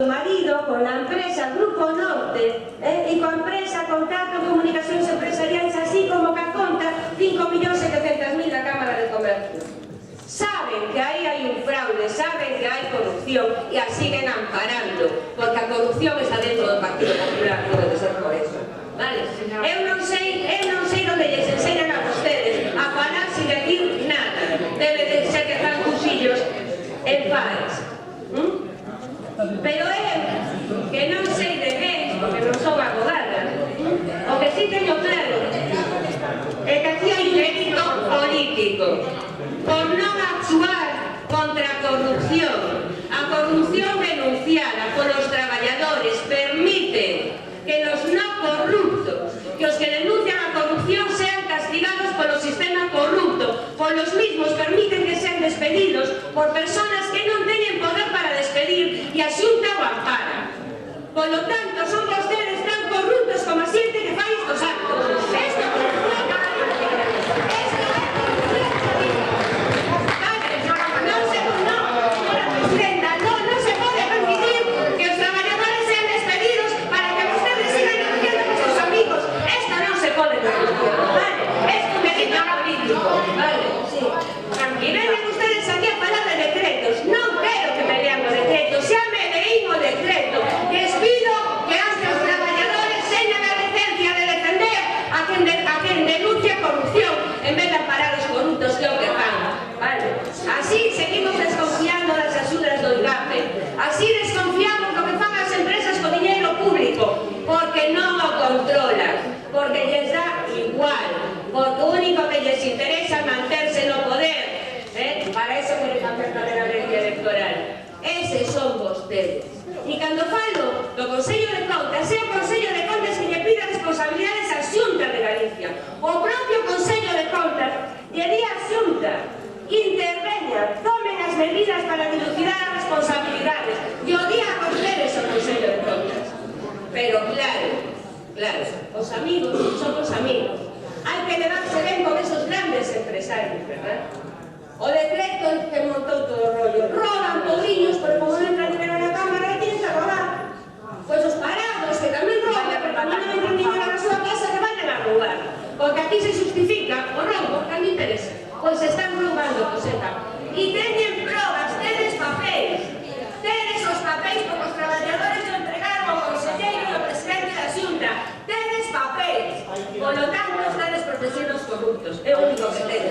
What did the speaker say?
marido con la empresa Grupo Norte e coa empresa Contrato Comunicacións Empresariais, así como que conta 5.700.000 da Cámara de Comercio. Saben que aí hai un fraude, saben que hai corrupción e a siguen amparando, porque a corrupción está dentro do Partido Popular, non debe ser por eso. Vale? Eu non sei onde lles enseñan a vostedes a falar sin decir nada. Debe de ser que están cusillos en pares. Pero eu, que non sei de bens, porque non sou abogada, o que sí teño claro é que aquí hai un delito político por non actuar contra a corrupción. A corrupción denunciada polos traballadores permite que los no corruptos, que os que denuncian a corrupción sean castigados polo sistema corrupto, polos mismos permiten que sean despedidos por personas que non teñen poder para despedir e a Xunta o ampara. Polo tanto, son vostedes tan corruptos como a xente que fai estos actos. Esto é corrupción. Non se pode permitir que os traballadores sean despedidos para que vostedes sigan denunciando con seus amigos. Esto non se pode permitir. Vale, esto é un delito político. Vale, sí. E veñen ustedes aquí a falar de decretos. Non quero que me lean o decreto. Xa me leín o decreto. Les pido que hasta os traballadores teñan a decencia de defender a quen denuncia corrupción en vez de amparar os corruptos, que é o que fan. Vale. Así seguimos desconfiando das axudas do IGAPE. Así desconfiamos do que fan as empresas co diñeiro público, porque non o controlan, porque lles dá igual, porque o único que lles interesa é manterse no poder. Para eso queren cambiar tamén a lei electoral. Eses son vostedes. E cando falo do Consello de Contas, é o Consello de Contas que lle pide responsabilidades á Xunta de Galicia. O propio Consello de Contas lle di á Xunta: interveñan, tomen as medidas para dilucidar as responsabilidades. E o día a vostedes o Consello de Contas. Pero claro, os amigos son os amigos. Hai que levarse ben con esos grandes empresarios, verdad? O decreto que montou todo o rollo. Roban poudiños, pero como non entra dinero na Cámara, tienen que robar. Pois os parados, que tamén roban, pero como non entra dinero na súa casa, que vayan a roubar. Porque aquí se justifica o roubo, que non interesa. Pois están roubando, coseta. E teñen probas, tedes papéis. Tedes os papéis, porque os traballadores o entregaron ao conselleiro e ao presidente da Xunta. Tedes papéis. Polo tanto, estades protegindo os corruptos. É o único que tedes.